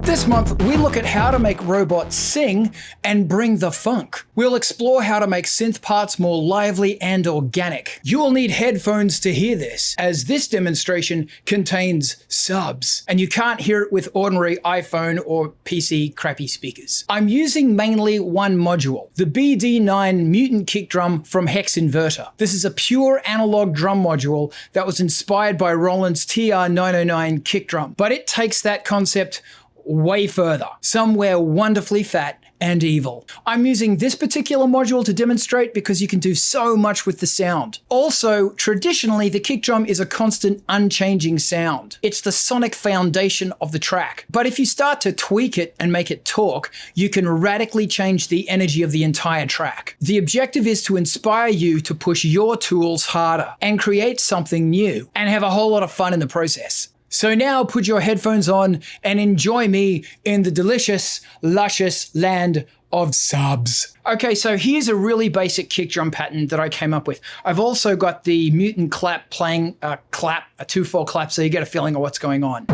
This month, we look at how to make robots sing and bring the funk. We'll explore how to make synth parts more lively and organic. You will need headphones to hear this, as this demonstration contains subs, and you can't hear it with ordinary iPhone or PC crappy speakers. I'm using mainly one module, the BD9 Mutant kick drum from Hexinverter. This is a pure analog drum module that was inspired by Roland's TR-909 kick drum, but it takes that concept way further, somewhere wonderfully fat and evil. I'm using this particular module to demonstrate because you can do so much with the sound. Also, traditionally, the kick drum is a constant, unchanging sound. It's the sonic foundation of the track. But if you start to tweak it and make it talk, you can radically change the energy of the entire track. The objective is to inspire you to push your tools harder and create something new and have a whole lot of fun in the process. So now put your headphones on and enjoy me in the delicious, luscious land of subs. Okay, so here's a really basic kick drum pattern that I came up with. I've also got the Mutant clap playing a 2/4 clap, so you get a feeling of what's going on.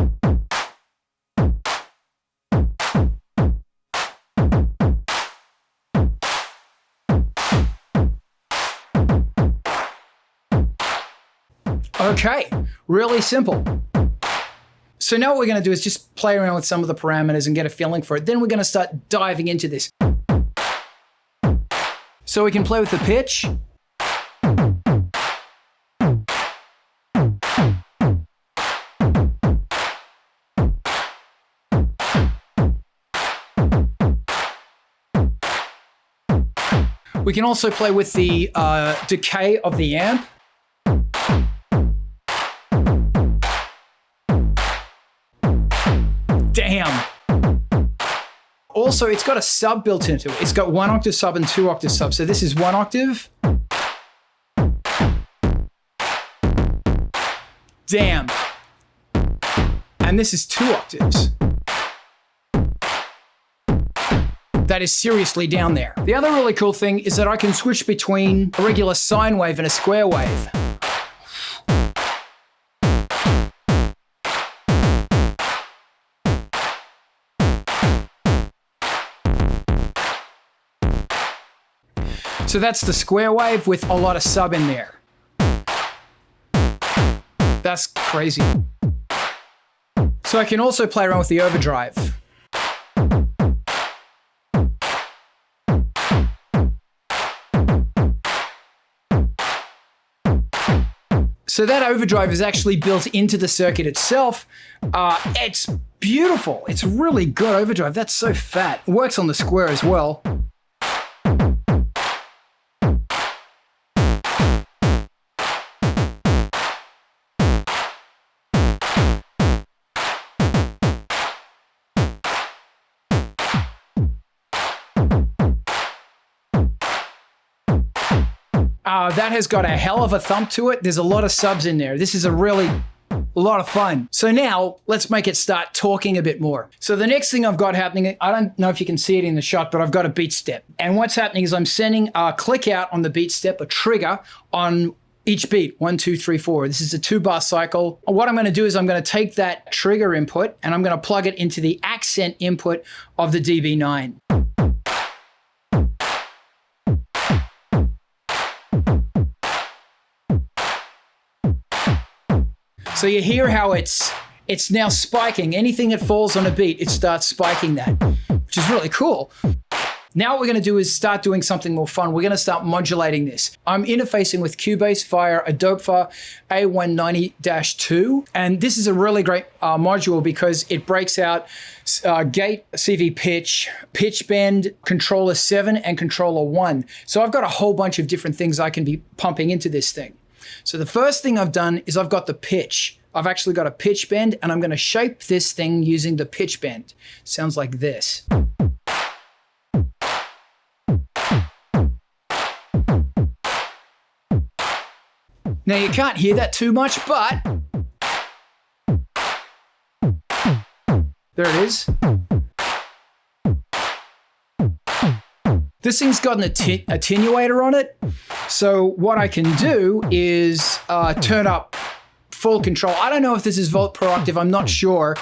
Okay, really simple. So now what we're going to do is just play around with some of the parameters and get a feeling for it. Then we're going to start diving into this. So we can play with the pitch. We can also play with the decay of the amp. Damn. Also, it's got a sub built into it. It's got 1 octave sub and 2 octave sub. So this is 1 octave. Damn. And this is 2 octaves. That is seriously down there. The other really cool thing is that I can switch between a regular sine wave and a square wave. So that's the square wave with a lot of sub in there. That's crazy. So I can also play around with the overdrive. So that overdrive is actually built into the circuit itself. It's beautiful. It's really good overdrive. That's so fat. It works on the square as well. That has got a hell of a thump to it. There's a lot of subs in there. This is a lot of fun. So now let's make it start talking a bit more. So the next thing I've got happening, I don't know if you can see it in the shot, but I've got a beat step. And what's happening is I'm sending a click out on the beat step, a trigger on each beat, 1, 2, 3, 4. This is a 2-bar cycle. What I'm going to do is I'm going to take that trigger input and I'm going to plug it into the accent input of the DB9. So you hear how it's now spiking. Anything that falls on a beat, it starts spiking that, which is really cool. Now what we're going to do is start doing something more fun. We're going to start modulating this. I'm interfacing with Cubase via a Dopefer A190-2. And this is a really great module because it breaks out gate, CV pitch, pitch bend, controller 7 and controller 1. So I've got a whole bunch of different things I can be pumping into this thing. So the first thing I've done is I've got the pitch. I've actually got a pitch bend and I'm going to shape this thing using the pitch bend. Sounds like this. Now you can't hear that too much, but there it is. This thing's got an attenuator on it. So what I can do is turn up full control. I don't know if this is volt per octave, I'm not sure,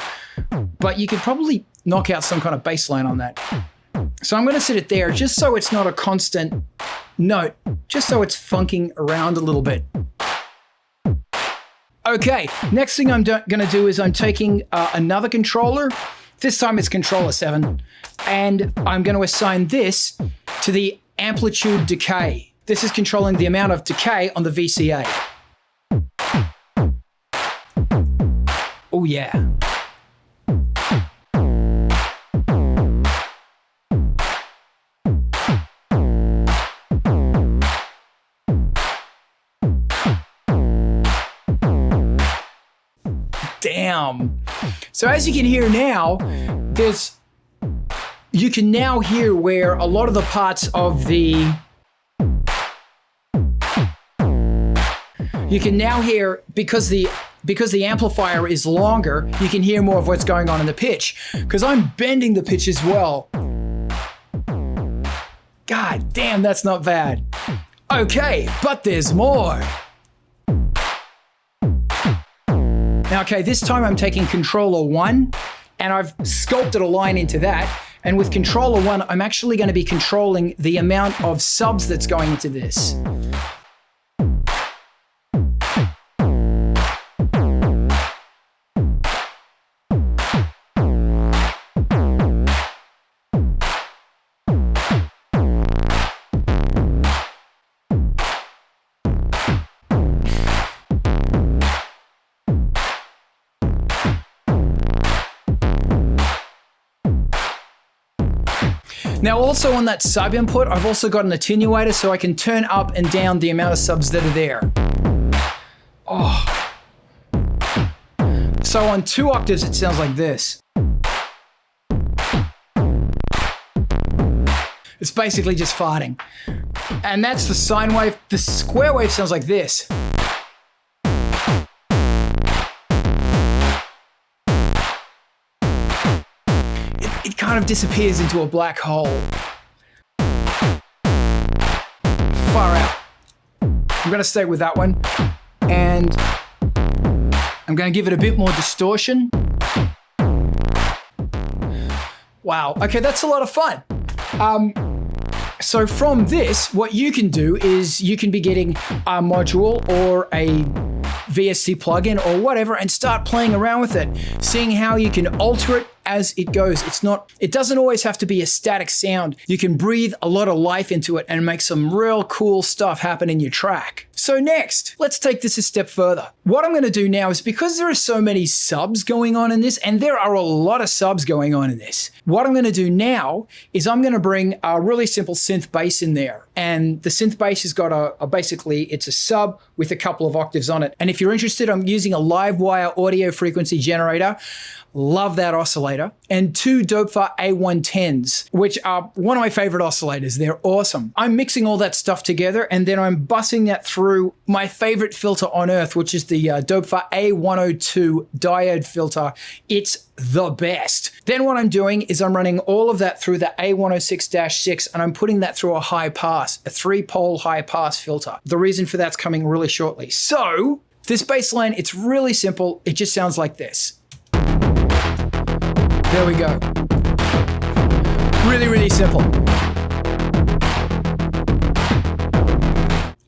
but you could probably knock out some kind of bass line on that. So I'm going to set it there just so it's not a constant note, just so it's funking around a little bit. Okay, next thing I'm going to do is I'm taking another controller. This time it's controller 7. And I'm going to assign this to the amplitude decay. This is controlling the amount of decay on the VCA. Oh yeah. Damn. So as you can hear now, you can now hear where a lot of the parts of the, you can now hear, because the amplifier is longer, you can hear more of what's going on in the pitch, because I'm bending the pitch as well. God damn, that's not bad. Okay, but there's more. Now, okay, this time I'm taking controller 1 and I've sculpted a line into that. And with controller 1, I'm actually going to be controlling the amount of subs that's going into this. Now also on that sub input, I've also got an attenuator so I can turn up and down the amount of subs that are there. Oh. So on 2 octaves, it sounds like this. It's basically just farting. And that's the sine wave. The square wave sounds like this. It kind of disappears into a black hole. Far out. I'm going to stay with that one. And I'm going to give it a bit more distortion. Wow. Okay, that's a lot of fun. So from this, what you can do is you can be getting a module or a VST plugin or whatever and start playing around with it, seeing how you can alter it as it goes. It doesn't always have to be a static sound. You can breathe a lot of life into it and make some real cool stuff happen in your track. So next, let's take this a step further. What I'm going to do now is, because there are so many subs going on in this, and there are a lot of subs going on in this, what I'm going to do now is I'm going to bring a really simple synth bass in there. And the synth bass has got basically, it's a sub with a couple of octaves on it. And if you're interested, I'm using a live wire audio frequency generator. Love that oscillator. And 2 Dopefer A110s, which are one of my favorite oscillators. They're awesome. I'm mixing all that stuff together and then I'm bussing that through my favorite filter on earth, which is the Dopefer A102 diode filter. It's the best. Then what I'm doing is I'm running all of that through the A106-6 and I'm putting that through a high pass, a 3-pole high pass filter. The reason for that's coming really shortly. So this bass line, it's really simple. It just sounds like this. There we go. Really, really simple.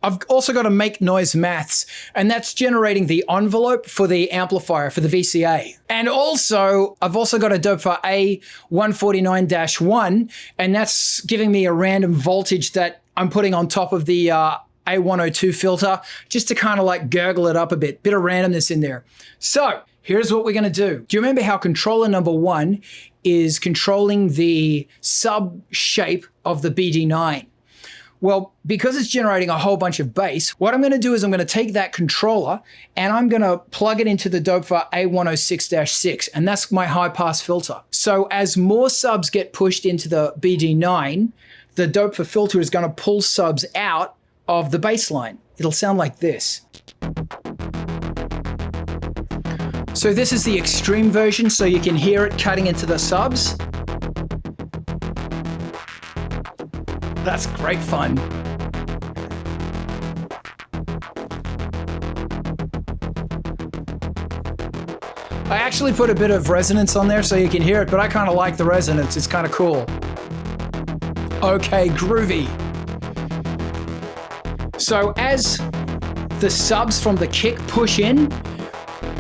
I've also got to make noise maths, and that's generating the envelope for the amplifier, for the VCA. And also, I've also got a Dopefer A149-1, and that's giving me a random voltage that I'm putting on top of the A102 filter, just to kind of like gurgle it up a bit of randomness in there. So here's what we're going to do. Do you remember how controller number 1 is controlling the sub shape of the BD9? Well, because it's generating a whole bunch of bass, what I'm going to do is I'm going to take that controller and I'm going to plug it into the Dopefer A106-6, and that's my high pass filter. So as more subs get pushed into the BD9, the Dopefer filter is going to pull subs out of the bass line. It'll sound like this. So this is the extreme version, so you can hear it cutting into the subs. That's great fun. I actually put a bit of resonance on there so you can hear it, but I kind of like the resonance. It's kind of cool. Okay, groovy. So as the subs from the kick push in,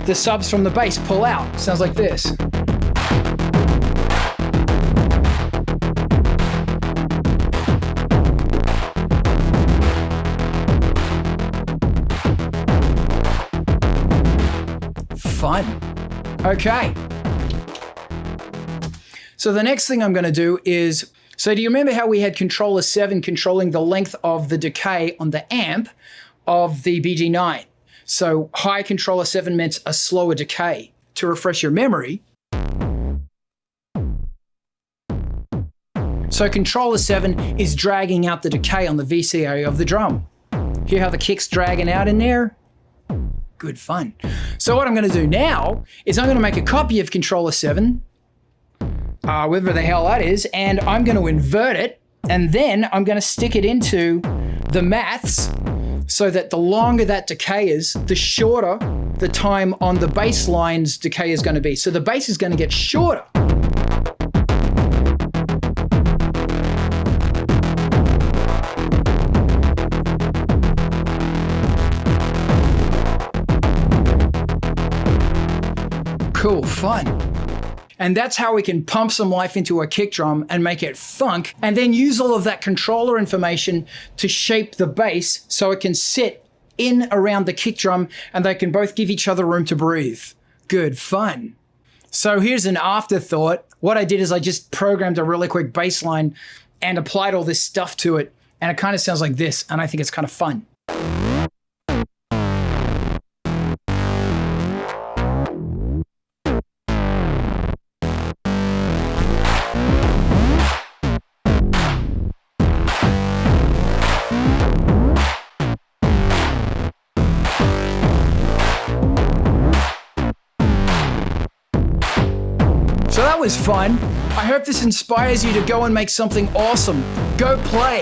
the subs from the bass pull out. Sounds like this. Fun. Okay. So the next thing I'm going to do is, so do you remember how we had controller 7 controlling the length of the decay on the amp of the BG9? So high controller 7 meant a slower decay. To refresh your memory, so controller 7 is dragging out the decay on the VC area of the drum. Hear how the kick's dragging out in there? Good fun. So what I'm going to do now is I'm going to make a copy of controller 7, whatever the hell that is, and I'm going to invert it, and then I'm going to stick it into the maths so that the longer that decay is, the shorter the time on the bass line's decay is going to be. So the bass is going to get shorter. Cool, fun. And that's how we can pump some life into a kick drum and make it funk, and then use all of that controller information to shape the bass so it can sit in around the kick drum and they can both give each other room to breathe. Good fun. So here's an afterthought. What I did is I just programmed a really quick bass line and applied all this stuff to it, and it kind of sounds like this, and I think it's kind of fun. So that was fun. I hope this inspires you to go and make something awesome. Go play.